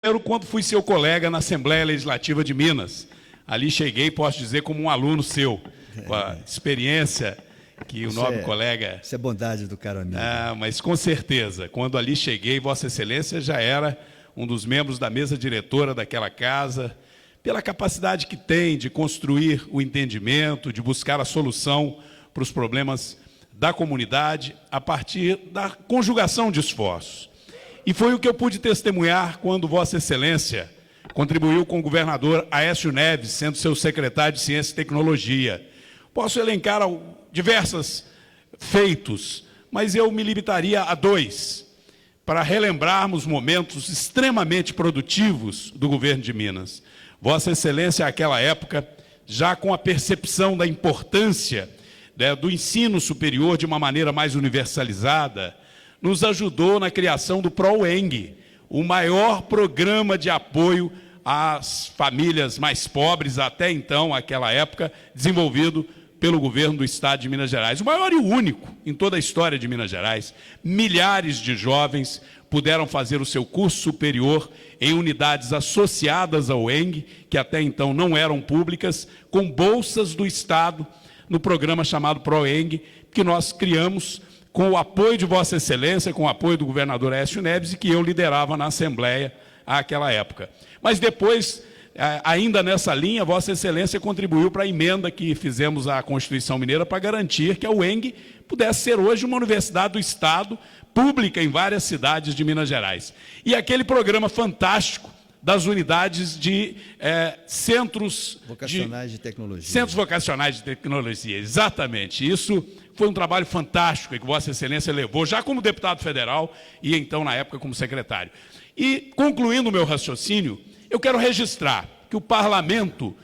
Primeiro, quando fui seu colega na Assembleia Legislativa de Minas. Ali cheguei, posso dizer, como um aluno seu, com a experiência que o nobre colega... Isso é bondade do caro amigo. Ah, mas com certeza, quando ali cheguei, Vossa Excelência já era um dos membros da mesa diretora daquela casa, pela capacidade que tem de construir o entendimento, de buscar a solução para os problemas da comunidade a partir da conjugação de esforços. E foi o que eu pude testemunhar quando Vossa Excelência contribuiu com o governador Aécio Neves, sendo seu secretário de Ciência e Tecnologia. Posso elencar diversos feitos, mas eu me limitaria a 2, para relembrarmos momentos extremamente produtivos do governo de Minas. Vossa Excelência, naquela época, já com a percepção da importância do ensino superior de uma maneira mais universalizada, nos ajudou na criação do ProUENG, o maior programa de apoio às famílias mais pobres, até então, naquela época, desenvolvido pelo governo do Estado de Minas Gerais. O maior e o único em toda a história de Minas Gerais. Milhares de jovens puderam fazer o seu curso superior em unidades associadas ao UENG, que até então não eram públicas, com bolsas do Estado, no programa chamado ProUENG, que nós criamos com o apoio de Vossa Excelência, com o apoio do governador Aécio Neves, e que eu liderava na Assembleia àquela época. Mas depois, ainda nessa linha, Vossa Excelência contribuiu para a emenda que fizemos à Constituição Mineira para garantir que a UENG pudesse ser hoje uma universidade do Estado, pública em várias cidades de Minas Gerais. E aquele programa fantástico das unidades de centros vocacionais de tecnologia. Centros vocacionais de tecnologia, exatamente. Isso foi um trabalho fantástico que Vossa Excelência levou, já como deputado federal e então, na época, como secretário. E, concluindo o meu raciocínio, eu quero registrar que o Parlamento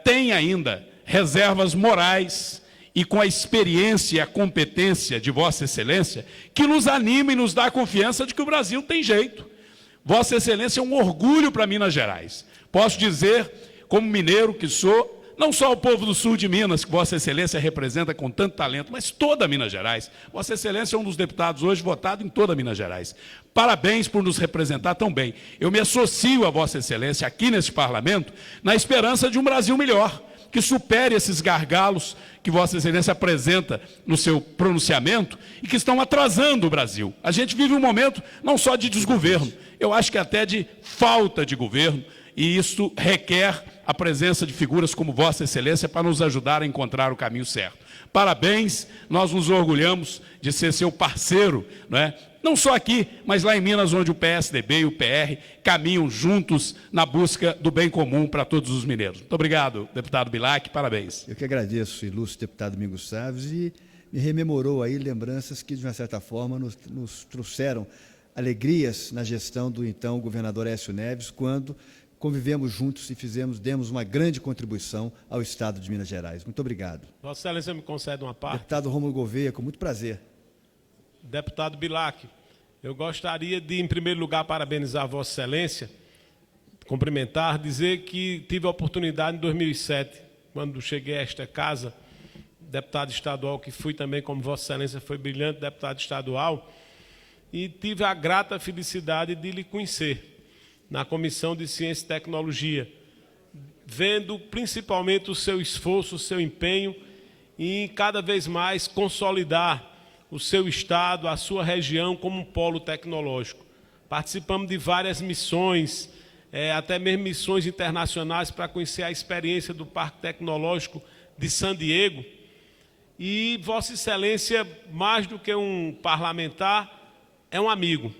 tem ainda reservas morais e com a experiência e a competência de Vossa Excelência, que nos anima e nos dá a confiança de que o Brasil tem jeito. Vossa Excelência é um orgulho para Minas Gerais. Posso dizer, como mineiro que sou, não só o povo do sul de Minas, que Vossa Excelência representa com tanto talento, mas toda Minas Gerais. Vossa Excelência é um dos deputados hoje votado em toda Minas Gerais. Parabéns por nos representar tão bem. Eu me associo a Vossa Excelência aqui neste parlamento na esperança de um Brasil melhor, que supere esses gargalos que Vossa Excelência apresenta no seu pronunciamento e que estão atrasando o Brasil. A gente vive um momento não só de desgoverno, eu acho que até de falta de governo, e isso requer a presença de figuras como Vossa Excelência para nos ajudar a encontrar o caminho certo. Parabéns, nós nos orgulhamos de ser seu parceiro, não é? Não só aqui, mas lá em Minas, onde o PSDB e o PR caminham juntos na busca do bem comum para todos os mineiros. Muito obrigado, deputado Bilac, parabéns. Eu que agradeço, ilustre deputado Domingos Chaves, e me rememorou aí lembranças que, de uma certa forma, nos trouxeram alegrias na gestão do então governador Aécio Neves, quando convivemos juntos e demos uma grande contribuição ao Estado de Minas Gerais. Muito obrigado. Vossa Excelência me concede uma parte. Deputado Rômulo Gouveia, com muito prazer. Deputado Bilac, eu gostaria de, em primeiro lugar, parabenizar Vossa Excelência, cumprimentar, dizer que tive a oportunidade em 2007, quando cheguei a esta casa, deputado estadual, que fui também, como Vossa Excelência foi brilhante deputado estadual, e tive a grata felicidade de lhe conhecer na Comissão de Ciência e Tecnologia, vendo principalmente o seu esforço, o seu empenho em cada vez mais consolidar o seu estado, a sua região como um polo tecnológico. Participamos de várias missões, até mesmo missões internacionais para conhecer a experiência do Parque Tecnológico de San Diego. E Vossa Excelência, mais do que um parlamentar, é um amigo.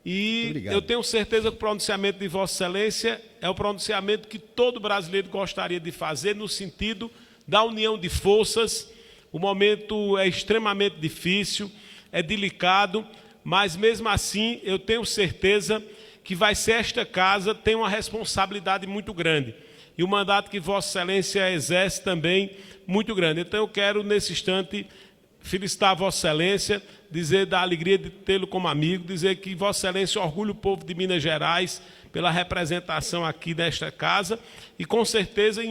E eu tenho certeza que o pronunciamento de Vossa Excelência é o pronunciamento que todo brasileiro gostaria de fazer no sentido da união de forças. O momento é extremamente difícil, é delicado, mas mesmo assim eu tenho certeza que vai ser esta casa, tem uma responsabilidade muito grande. E o mandato que Vossa Excelência exerce também muito grande. Então eu quero, nesse instante, felicitar Vossa Excelência, dizer da alegria de tê-lo como amigo, dizer que Vossa Excelência orgulha o povo de Minas Gerais pela representação aqui desta casa e, com certeza,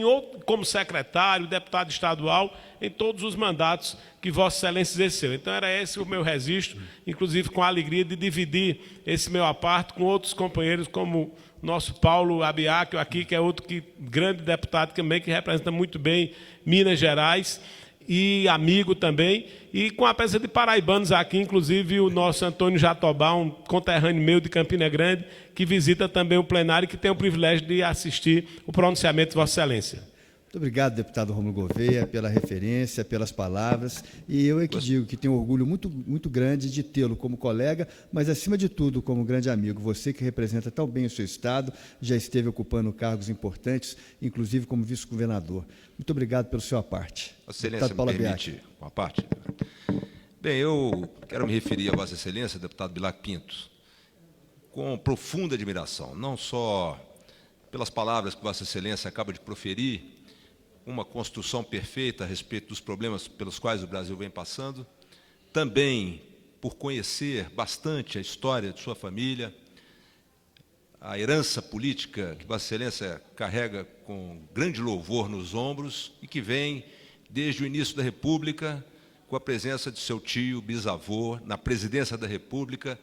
como secretário, deputado estadual, em todos os mandatos que Vossa Excelência exerceu. Então, era esse o meu registro, inclusive com a alegria de dividir esse meu aparto com outros companheiros, como o nosso Paulo Abiaco aqui, que é outro grande deputado também, que representa muito bem Minas Gerais, e amigo também, e com a presença de paraibanos aqui, inclusive o nosso Antônio Jatobá, um conterrâneo meu de Campina Grande, que visita também o plenário e que tem o privilégio de assistir o pronunciamento de Vossa Excelência. Muito obrigado, deputado Rômulo Gouveia, pela referência, pelas palavras. E eu é que digo que tenho um orgulho muito grande de tê-lo como colega, mas, acima de tudo, como grande amigo. Você que representa tão bem o seu Estado, já esteve ocupando cargos importantes, inclusive como vice-governador. Muito obrigado pelo seu aparte. Vossa Excelência, me permite uma parte? Bem, eu quero me referir a Vossa Excelência, deputado Bilac Pinto, com profunda admiração, não só pelas palavras que Vossa Excelência acaba de proferir, uma construção perfeita a respeito dos problemas pelos quais o Brasil vem passando, também por conhecer bastante a história de sua família, a herança política que Vossa Excelência carrega com grande louvor nos ombros e que vem desde o início da República, com a presença de seu tio, bisavô, na presidência da República,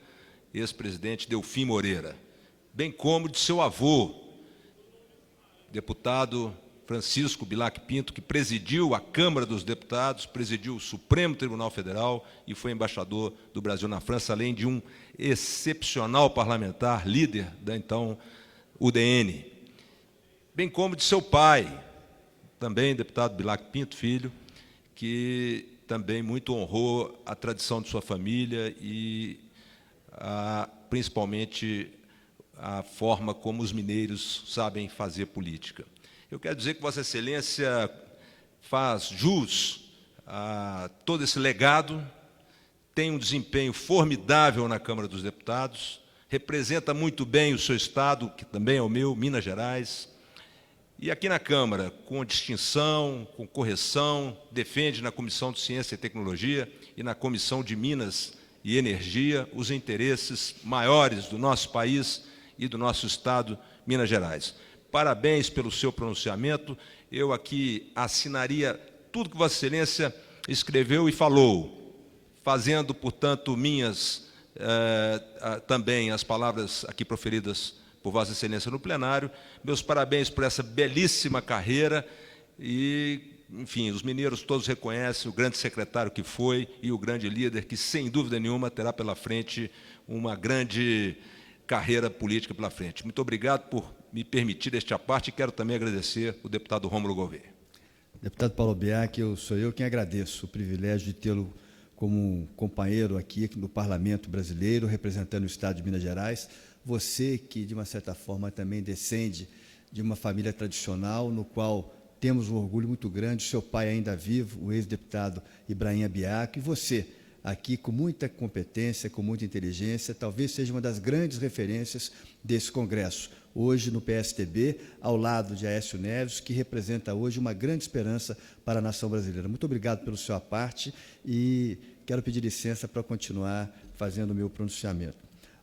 ex-presidente Delfim Moreira, bem como de seu avô, deputado Francisco Bilac Pinto, que presidiu a Câmara dos Deputados, presidiu o Supremo Tribunal Federal e foi embaixador do Brasil na França, além de um excepcional parlamentar, líder da então UDN, bem como de seu pai, também deputado Bilac Pinto, filho, que também muito honrou a tradição de sua família e principalmente a forma como os mineiros sabem fazer política. Eu quero dizer que Vossa Excelência faz jus a todo esse legado, tem um desempenho formidável na Câmara dos Deputados, representa muito bem o seu Estado, que também é o meu, Minas Gerais, e aqui na Câmara, com distinção, com correção, defende na Comissão de Ciência e Tecnologia e na Comissão de Minas e Energia os interesses maiores do nosso país e do nosso Estado, Minas Gerais. Parabéns pelo seu pronunciamento. Eu aqui assinaria tudo que Vossa Excelência escreveu e falou, fazendo, portanto, minhas também as palavras aqui proferidas por Vossa Excelência no plenário. Meus parabéns por essa belíssima carreira e, enfim, os mineiros todos reconhecem o grande secretário que foi e o grande líder que, sem dúvida nenhuma, terá pela frente uma grande carreira política pela frente. Muito obrigado por me permitir esta parte e quero também agradecer o deputado Rômulo Gouveia. Deputado Paulo Biac, sou eu quem agradeço o privilégio de tê-lo como um companheiro aqui no Parlamento Brasileiro, representando o Estado de Minas Gerais. Você que, de uma certa forma, também descende de uma família tradicional, no qual temos um orgulho muito grande, seu pai ainda vivo, o ex-deputado Ibrahim Abiaco, e você, aqui com muita competência, com muita inteligência, talvez seja uma das grandes referências desse Congresso, hoje no PSTB, ao lado de Aécio Neves, que representa hoje uma grande esperança para a nação brasileira. Muito obrigado pelo seu aparte e quero pedir licença para continuar fazendo o meu pronunciamento.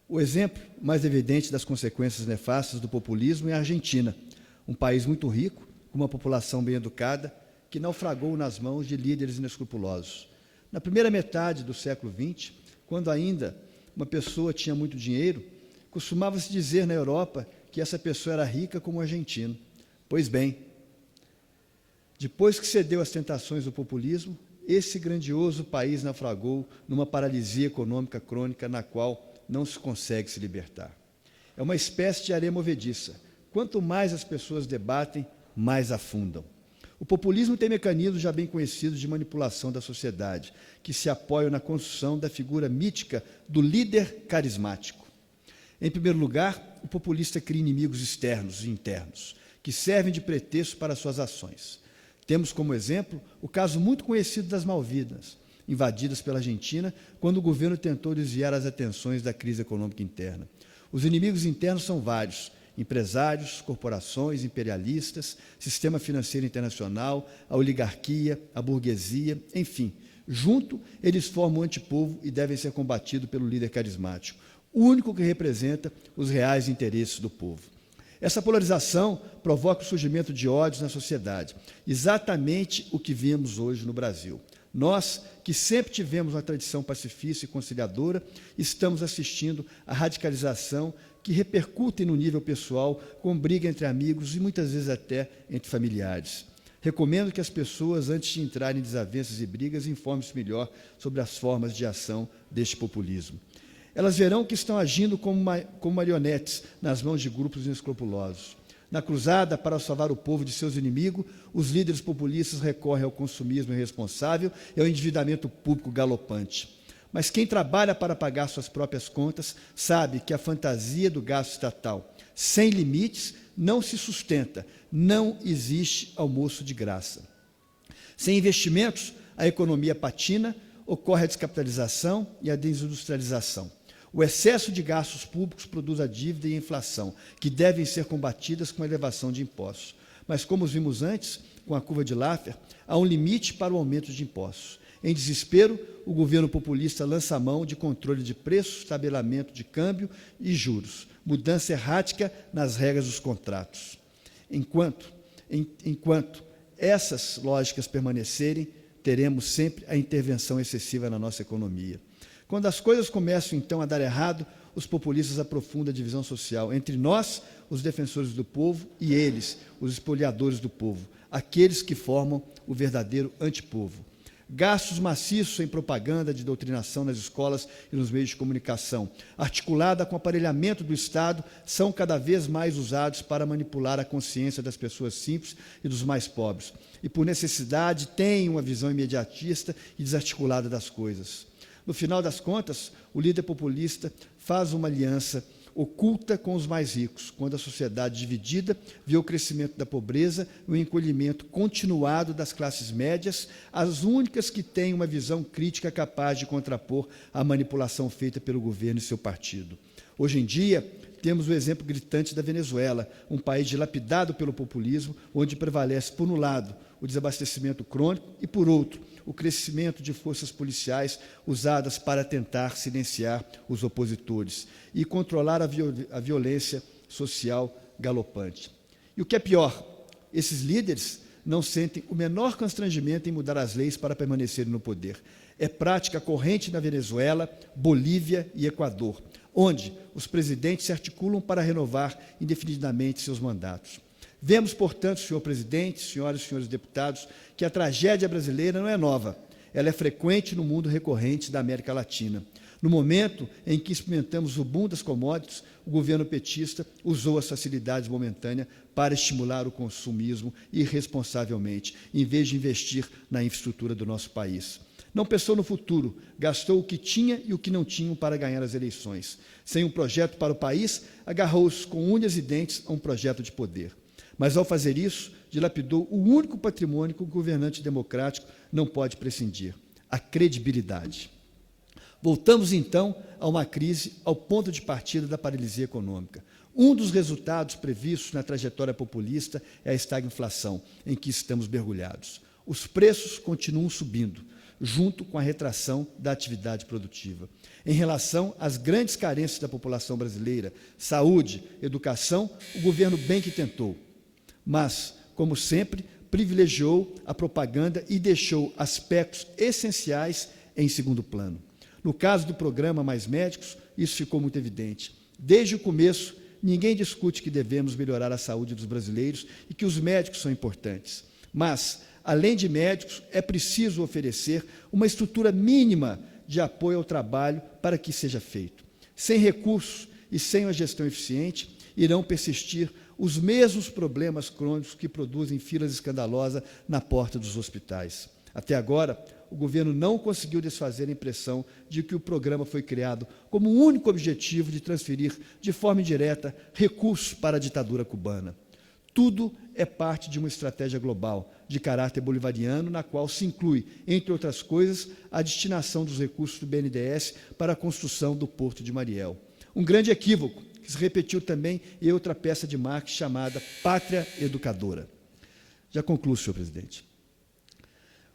O exemplo mais evidente das consequências nefastas do populismo é a Argentina, um país muito rico, com uma população bem educada, que naufragou nas mãos de líderes inescrupulosos. Na primeira metade do século XX, quando ainda uma pessoa tinha muito dinheiro, costumava-se dizer na Europa que essa pessoa era rica como um argentino. Pois bem, depois que cedeu às tentações do populismo, esse grandioso país naufragou numa paralisia econômica crônica na qual não se consegue se libertar. É uma espécie de areia movediça. Quanto mais as pessoas debatem, mais afundam. O populismo tem mecanismos já bem conhecidos de manipulação da sociedade, que se apoiam na construção da figura mítica do líder carismático. Em primeiro lugar, o populista cria inimigos externos e internos, que servem de pretexto para suas ações. Temos como exemplo o caso muito conhecido das Malvinas, invadidas pela Argentina, quando o governo tentou desviar as atenções da crise econômica interna. Os inimigos internos são vários: empresários, corporações, imperialistas, sistema financeiro internacional, a oligarquia, a burguesia, enfim. Junto, eles formam um antipovo e devem ser combatidos pelo líder carismático, o único que representa os reais interesses do povo. Essa polarização provoca o surgimento de ódios na sociedade, exatamente o que vemos hoje no Brasil. Nós, que sempre tivemos uma tradição pacifista e conciliadora, estamos assistindo à radicalização que repercute no nível pessoal, com briga entre amigos e muitas vezes até entre familiares. Recomendo que as pessoas, antes de entrarem em desavenças e brigas, informem-se melhor sobre as formas de ação deste populismo. Elas verão que estão agindo como marionetes nas mãos de grupos inescrupulosos. Na cruzada para salvar o povo de seus inimigos, os líderes populistas recorrem ao consumismo irresponsável e ao endividamento público galopante. Mas quem trabalha para pagar suas próprias contas sabe que a fantasia do gasto estatal sem limites não se sustenta, não existe almoço de graça. Sem investimentos, a economia patina, ocorre a descapitalização e a desindustrialização. O excesso de gastos públicos produz a dívida e a inflação, que devem ser combatidas com a elevação de impostos. Mas, como vimos antes, com a curva de Laffer, há um limite para o aumento de impostos. Em desespero, o governo populista lança a mão de controle de preços, tabelamento de câmbio e juros, mudança errática nas regras dos contratos. Enquanto essas lógicas permanecerem, teremos sempre a intervenção excessiva na nossa economia. Quando as coisas começam, então, a dar errado, os populistas aprofundam a divisão social entre nós, os defensores do povo, e eles, os espoliadores do povo, aqueles que formam o verdadeiro antipovo. Gastos maciços em propaganda de doutrinação nas escolas e nos meios de comunicação, articulada com o aparelhamento do Estado, são cada vez mais usados para manipular a consciência das pessoas simples e dos mais pobres. E, por necessidade, têm uma visão imediatista e desarticulada das coisas. No final das contas, o líder populista faz uma aliança oculta com os mais ricos, quando a sociedade dividida vê o crescimento da pobreza e o encolhimento continuado das classes médias, as únicas que têm uma visão crítica capaz de contrapor a manipulação feita pelo governo e seu partido. Hoje em dia, temos o exemplo gritante da Venezuela, um país dilapidado pelo populismo, onde prevalece, por um lado, o desabastecimento crônico e, por outro, o crescimento de forças policiais usadas para tentar silenciar os opositores e controlar a violência social galopante. E o que é pior, esses líderes não sentem o menor constrangimento em mudar as leis para permanecerem no poder. É prática corrente na Venezuela, Bolívia e Equador, onde os presidentes se articulam para renovar indefinidamente seus mandatos. Vemos, portanto, senhor presidente, senhoras e senhores deputados, que a tragédia brasileira não é nova. Ela é frequente no mundo recorrente da América Latina. No momento em que experimentamos o boom das commodities, o governo petista usou as facilidades momentâneas para estimular o consumismo irresponsavelmente, em vez de investir na infraestrutura do nosso país. Não pensou no futuro, gastou o que tinha e o que não tinham para ganhar as eleições. Sem um projeto para o país, agarrou-se com unhas e dentes a um projeto de poder. Mas, ao fazer isso, dilapidou o único patrimônio que o governante democrático não pode prescindir: a credibilidade. Voltamos, então, a uma crise ao ponto de partida da paralisia econômica. Um dos resultados previstos na trajetória populista é a estagflação, em que estamos mergulhados. Os preços continuam subindo, junto com a retração da atividade produtiva. Em relação às grandes carências da população brasileira, saúde, educação, o governo bem que tentou, mas, como sempre, privilegiou a propaganda e deixou aspectos essenciais em segundo plano. No caso do programa Mais Médicos, isso ficou muito evidente. Desde o começo, ninguém discute que devemos melhorar a saúde dos brasileiros e que os médicos são importantes. Mas, além de médicos, é preciso oferecer uma estrutura mínima de apoio ao trabalho para que seja feito. Sem recursos e sem uma gestão eficiente, irão persistir os mesmos problemas crônicos que produzem filas escandalosas na porta dos hospitais. Até agora, o governo não conseguiu desfazer a impressão de que o programa foi criado como o único objetivo de transferir, de forma indireta, recursos para a ditadura cubana. Tudo é parte de uma estratégia global, de caráter bolivariano, na qual se inclui, entre outras coisas, a destinação dos recursos do BNDES para a construção do Porto de Mariel. Um grande equívoco, que se repetiu também em outra peça de marketing chamada Pátria Educadora. Já concluo, senhor presidente.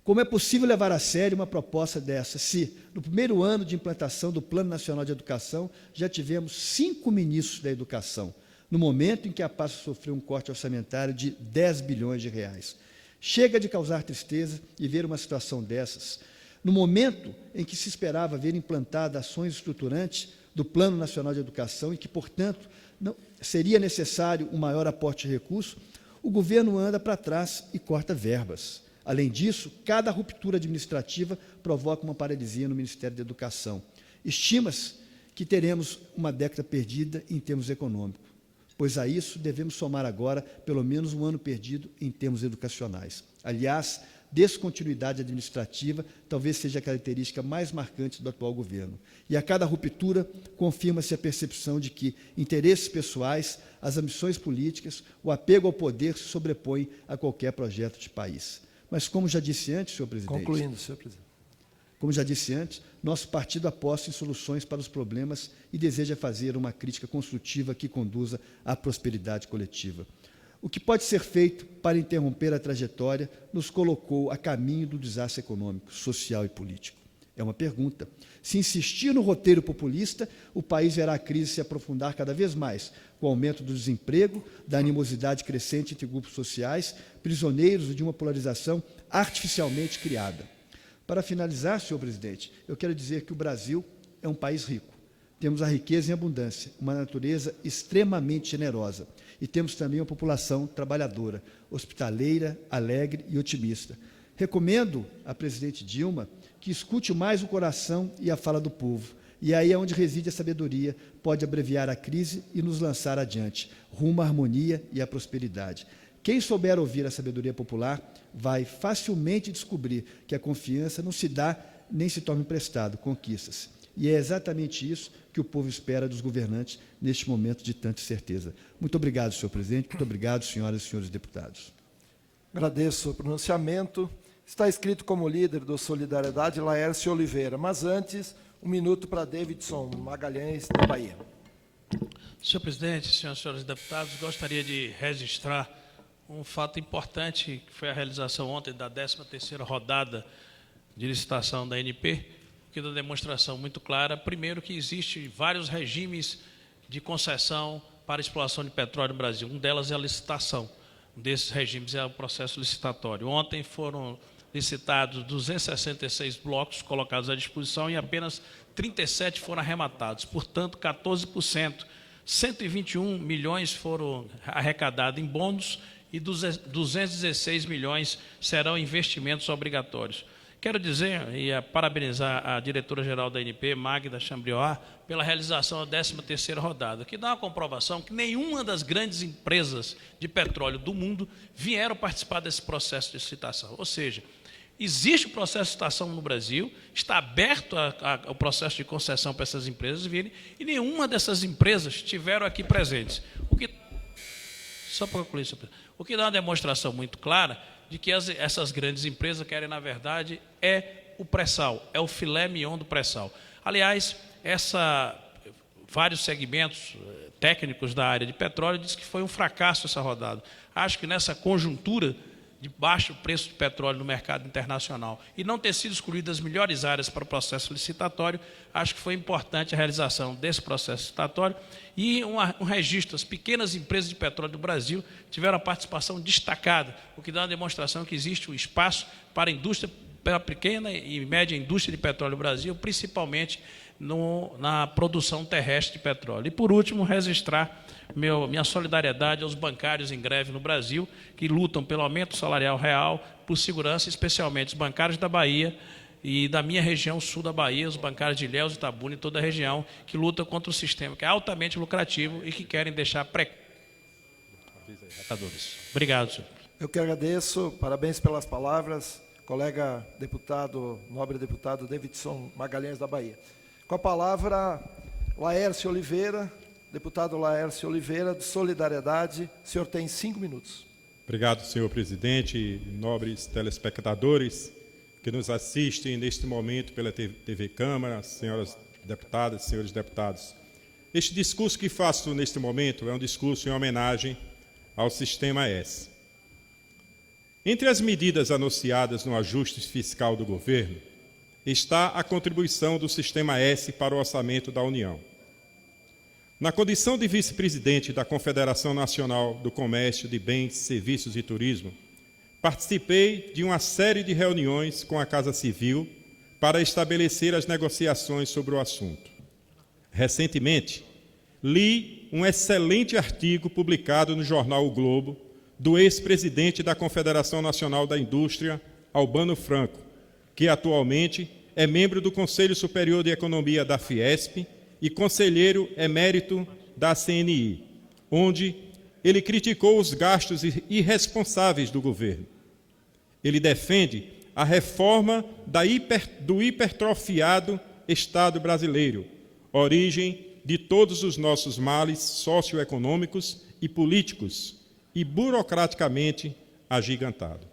Como é possível levar a sério uma proposta dessa, se, no primeiro ano de implantação do Plano Nacional de Educação, já tivemos 5 ministros da educação, no momento em que a pasta sofreu um corte orçamentário de 10 bilhões de reais? Chega de causar tristeza e ver uma situação dessas, no momento em que se esperava ver implantadas ações estruturantes do Plano Nacional de Educação e que, portanto, não seria necessário um maior aporte de recursos, o governo anda para trás e corta verbas. Além disso, cada ruptura administrativa provoca uma paralisia no Ministério da Educação. Estima-se que teremos uma década perdida em termos econômicos, pois a isso devemos somar agora pelo menos um ano perdido em termos educacionais. Aliás, descontinuidade administrativa talvez seja a característica mais marcante do atual governo. E a cada ruptura, confirma-se a percepção de que interesses pessoais, as ambições políticas, o apego ao poder se sobrepõem a qualquer projeto de país. Mas, como já disse antes, senhor presidente... Concluindo, senhor presidente. Como já disse antes, nosso partido aposta em soluções para os problemas e deseja fazer uma crítica construtiva que conduza à prosperidade coletiva. O que pode ser feito para interromper a trajetória nos colocou a caminho do desastre econômico, social e político. É uma pergunta. Se insistir no roteiro populista, o país verá a crise se aprofundar cada vez mais, com o aumento do desemprego, da animosidade crescente entre grupos sociais, prisioneiros de uma polarização artificialmente criada. Para finalizar, senhor presidente, eu quero dizer que o Brasil é um país rico. Temos a riqueza em abundância, uma natureza extremamente generosa. E temos também uma população trabalhadora, hospitaleira, alegre e otimista. Recomendo à presidente Dilma que escute mais o coração e a fala do povo. E aí é onde reside a sabedoria, pode abreviar a crise e nos lançar adiante, rumo à harmonia e à prosperidade. Quem souber ouvir a sabedoria popular vai facilmente descobrir que a confiança não se dá nem se toma emprestado, conquista-se. E é exatamente isso que o povo espera dos governantes neste momento de tanta incerteza. Muito obrigado, senhor presidente. Muito obrigado, senhoras e senhores deputados. Agradeço o pronunciamento. Está inscrito como líder do Solidariedade, Laércio Oliveira. Mas antes, 1 minuto para Davidson Magalhães, da Bahia. Senhor presidente, senhoras e senhores deputados, gostaria de registrar um fato importante, que foi a realização ontem da 13ª rodada de licitação da ANP, que dá demonstração muito clara, primeiro, que existem vários regimes de concessão para exploração de petróleo no Brasil. Um delas é a licitação. Um desses regimes é o processo licitatório. Ontem foram licitados 266 blocos colocados à disposição e apenas 37 foram arrematados. Portanto, 14%, 121 milhões foram arrecadados em bônus e 216 milhões serão investimentos obrigatórios. Quero dizer e parabenizar a diretora-geral da ANP, Magda Chambriard, pela realização da 13ª rodada, que dá uma comprovação que nenhuma das grandes empresas de petróleo do mundo vieram participar desse processo de licitação. Ou seja, existe o processo de licitação no Brasil, está aberto o processo de concessão para essas empresas virem, e nenhuma dessas empresas estiveram aqui presentes. Só para concluir, o que dá uma demonstração muito clara de que essas grandes empresas querem, na verdade, é o pré-sal, é o filé mignon do pré-sal. Aliás, vários segmentos técnicos da área de petróleo dizem que foi um fracasso essa rodada. Acho que nessa conjuntura de baixo preço de petróleo no mercado internacional e não ter sido escolhidas as melhores áreas para o processo licitatório, acho que foi importante a realização desse processo licitatório e um registro. As pequenas empresas de petróleo do Brasil tiveram a participação destacada, o que dá uma demonstração que existe um espaço para a indústria, para a pequena e média indústria de petróleo no Brasil, principalmente na produção terrestre de petróleo. E, por último, registrar minha solidariedade aos bancários em greve no Brasil, que lutam pelo aumento salarial real, por segurança, especialmente os bancários da Bahia e da minha região sul da Bahia, os bancários de Ilhéus, Itabuna e toda a região, que lutam contra o sistema, que é altamente lucrativo e que querem deixar Obrigado, senhor. Eu que agradeço, parabéns pelas palavras, colega deputado, nobre deputado Davidson Magalhães, da Bahia. Com a palavra, Laércio Oliveira, deputado Laércio Oliveira, de Solidariedade. O senhor tem 5 minutos. Obrigado, senhor presidente, nobres telespectadores que nos assistem neste momento pela TV Câmara, senhoras deputadas, senhores deputados. Este discurso que faço neste momento é um discurso em homenagem ao Sistema S. Entre as medidas anunciadas no ajuste fiscal do governo está a contribuição do Sistema S para o orçamento da União. Na condição de vice-presidente da Confederação Nacional do Comércio de Bens, Serviços e Turismo, participei de uma série de reuniões com a Casa Civil para estabelecer as negociações sobre o assunto. Recentemente, li um excelente artigo publicado no jornal O Globo do ex-presidente da Confederação Nacional da Indústria, Albano Franco, que atualmente é membro do Conselho Superior de Economia da Fiesp e conselheiro emérito da CNI, onde ele criticou os gastos irresponsáveis do governo. Ele defende a reforma do hipertrofiado Estado brasileiro, origem de todos os nossos males socioeconômicos e políticos, e burocraticamente agigantado.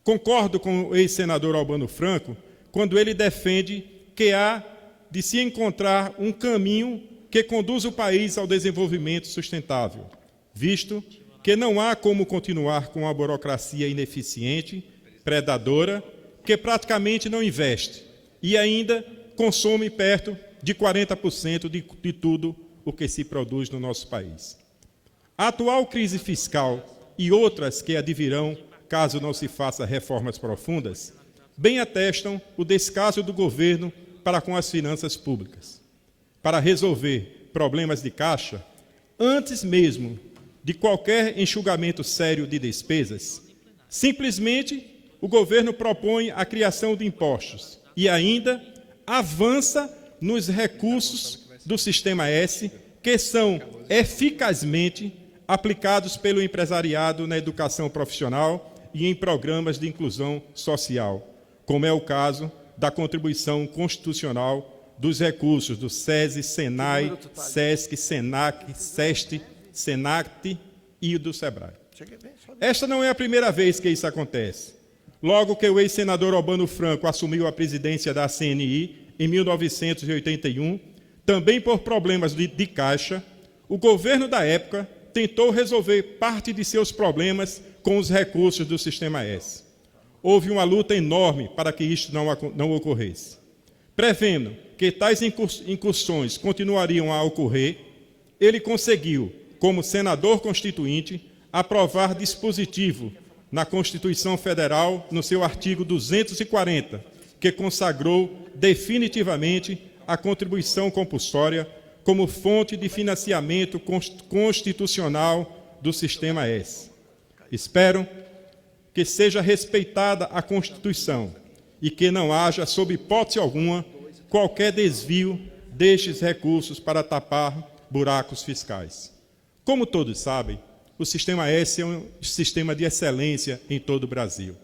Concordo com o ex-senador Albano Franco quando ele defende que há de se encontrar um caminho que conduza o país ao desenvolvimento sustentável, visto que não há como continuar com a burocracia ineficiente, predadora, que praticamente não investe e ainda consome perto de 40% de tudo o que se produz no nosso país. A atual crise fiscal e outras que advirão, caso não se faça reformas profundas, bem atestam o descaso do governo para com as finanças públicas. Para resolver problemas de caixa, antes mesmo de qualquer enxugamento sério de despesas, simplesmente o governo propõe a criação de impostos e ainda avança nos recursos do Sistema S, que são eficazmente aplicados pelo empresariado na educação profissional e em programas de inclusão social, como é o caso da contribuição constitucional dos recursos do SESI, SENAI, SESC, SENAC, SEST, SENACT e do SEBRAE. Esta não é a primeira vez que isso acontece. Logo que o ex-senador Albano Franco assumiu a presidência da CNI em 1981, também por problemas de caixa, o governo da época tentou resolver parte de seus problemas com os recursos do Sistema S. Houve uma luta enorme para que isto não ocorresse. Prevendo que tais incursões continuariam a ocorrer, ele conseguiu, como senador constituinte, aprovar dispositivo na Constituição Federal, no seu artigo 240, que consagrou definitivamente a contribuição compulsória como fonte de financiamento constitucional do Sistema S. Espero que seja respeitada a Constituição e que não haja, sob hipótese alguma, qualquer desvio destes recursos para tapar buracos fiscais. Como todos sabem, o Sistema S é um sistema de excelência em todo o Brasil.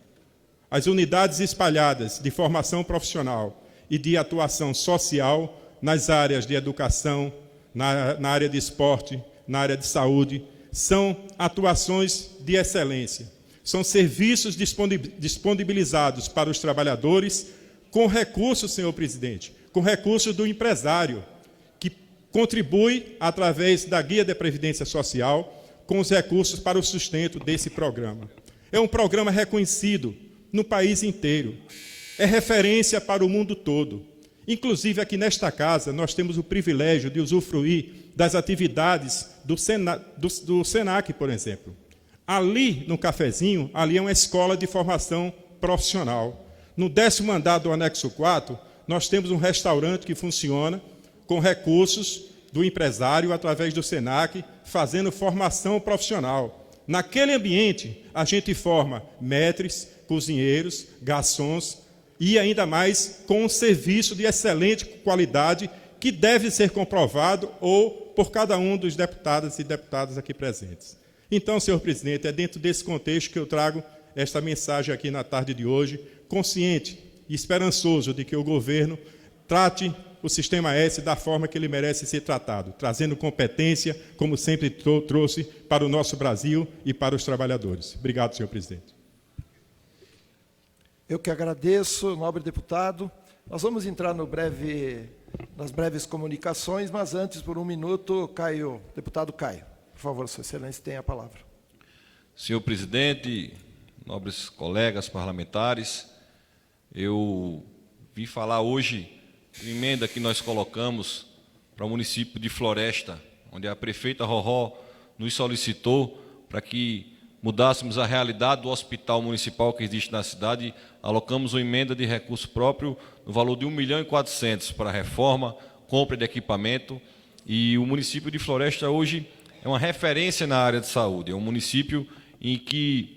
As unidades espalhadas de formação profissional e de atuação social nas áreas de educação, na área de esporte, na área de saúde, são atuações de excelência. São serviços disponibilizados para os trabalhadores com recursos, senhor presidente, com recursos do empresário, que contribui, através da Guia de Previdência Social, com os recursos para o sustento desse programa. É um programa reconhecido no país inteiro. É referência para o mundo todo. Inclusive, aqui nesta casa, nós temos o privilégio de usufruir das atividades do SENAC, por exemplo. Ali, no cafezinho, ali é uma escola de formação profissional. No 10º andar do anexo 4, nós temos um restaurante que funciona com recursos do empresário, através do SENAC, fazendo formação profissional. Naquele ambiente, a gente forma maîtres, cozinheiros, garçons, e ainda mais com um serviço de excelente qualidade que deve ser comprovado ou por cada um dos deputados e deputadas aqui presentes. Então, senhor presidente, é dentro desse contexto que eu trago esta mensagem aqui na tarde de hoje, consciente e esperançoso de que o governo trate o Sistema S da forma que ele merece ser tratado, trazendo competência, como sempre trouxe para o nosso Brasil e para os trabalhadores. Obrigado, senhor presidente. Eu que agradeço, nobre deputado. Nós vamos entrar nas breves comunicações, mas antes, por um minuto, deputado Caio. Por favor, Sua Excelência, tem a palavra. Senhor presidente, nobres colegas parlamentares, eu vim falar hoje de emenda que nós colocamos para o município de Floresta, onde a prefeita Rorró nos solicitou para que mudássemos a realidade do hospital municipal que existe na cidade. Alocamos uma emenda de recurso próprio no valor de R$ 1.400.000 para reforma, compra de equipamento, e o município de Floresta hoje é uma referência na área de saúde, é um município em que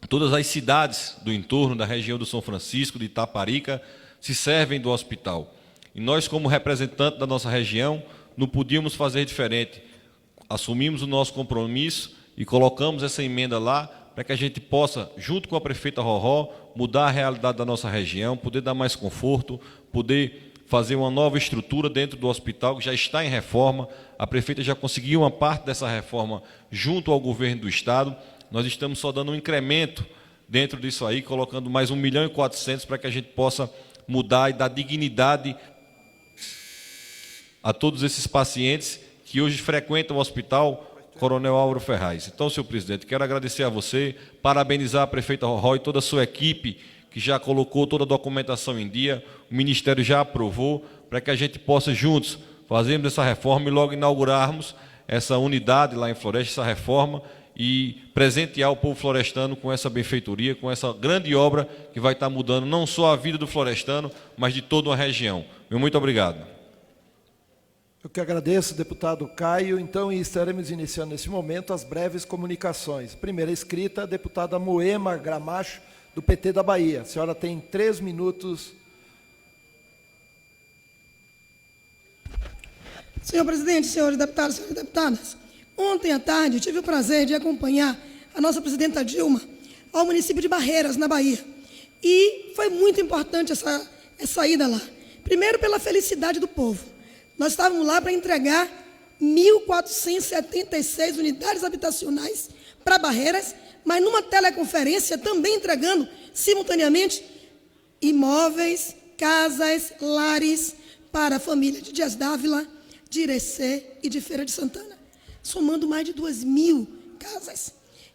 todas as cidades do entorno da região do São Francisco, de Itaparica, se servem do hospital. E nós, como representantes da nossa região, não podíamos fazer diferente. Assumimos o nosso compromisso e colocamos essa emenda lá para que a gente possa, junto com a prefeita Rorró, mudar a realidade da nossa região, poder dar mais conforto, poder fazer uma nova estrutura dentro do hospital, que já está em reforma. A prefeita já conseguiu uma parte dessa reforma junto ao governo do Estado. Nós estamos só dando um incremento dentro disso aí, colocando mais R$ 1.400.000 para que a gente possa mudar e dar dignidade a todos esses pacientes que hoje frequentam o Hospital Coronel Álvaro Ferraz. Então, senhor presidente, quero agradecer a você, parabenizar a prefeita Rorró e toda a sua equipe, que já colocou toda a documentação em dia, o Ministério já aprovou, para que a gente possa juntos fazermos essa reforma e logo inaugurarmos essa unidade lá em Floresta, essa reforma, e presentear o povo florestano com essa benfeitoria, com essa grande obra que vai estar mudando não só a vida do florestano, mas de toda uma região. Muito obrigado. Eu que agradeço, deputado Caio. Então, estaremos iniciando nesse momento as breves comunicações. Primeira escrita, a deputada Moema Gramacho, do PT da Bahia. A senhora tem 3 minutos. Senhor presidente, senhores deputados, senhoras deputadas, ontem à tarde eu tive o prazer de acompanhar a nossa presidenta Dilma ao município de Barreiras, na Bahia. E foi muito importante essa ida lá. Primeiro, pela felicidade do povo. Nós estávamos lá para entregar 1.476 unidades habitacionais para Barreiras, mas numa teleconferência também entregando simultaneamente imóveis, casas, lares para a família de Dias Dávila, de Irecê e de Feira de Santana, somando mais de 2.000 casas.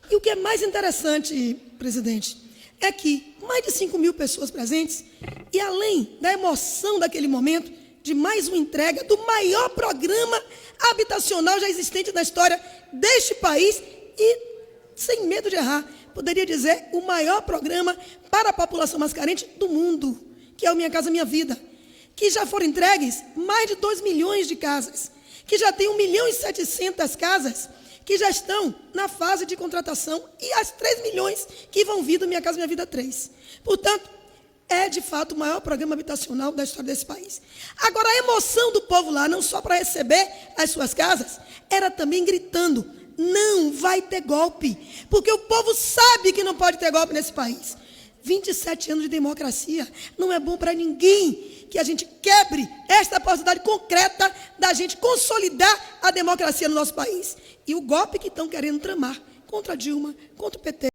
E o que é mais interessante, presidente, é que mais de 5.000 pessoas presentes, e além da emoção daquele momento, de mais uma entrega do maior programa habitacional já existente na história deste país e, sem medo de errar, poderia dizer o maior programa para a população mais carente do mundo, que é o Minha Casa Minha Vida, que já foram entregues mais de 2 milhões de casas, que já tem 1.700.000 casas que já estão na fase de contratação e as 3 milhões que vão vir do Minha Casa Minha Vida 3. Portanto, é, de fato, o maior programa habitacional da história desse país. Agora, a emoção do povo lá, não só para receber as suas casas, era também gritando, não vai ter golpe, porque o povo sabe que não pode ter golpe nesse país. 27 anos de democracia, não é bom para ninguém que a gente quebre esta possibilidade concreta da gente consolidar a democracia no nosso país. E o golpe que estão querendo tramar contra Dilma, contra o PT,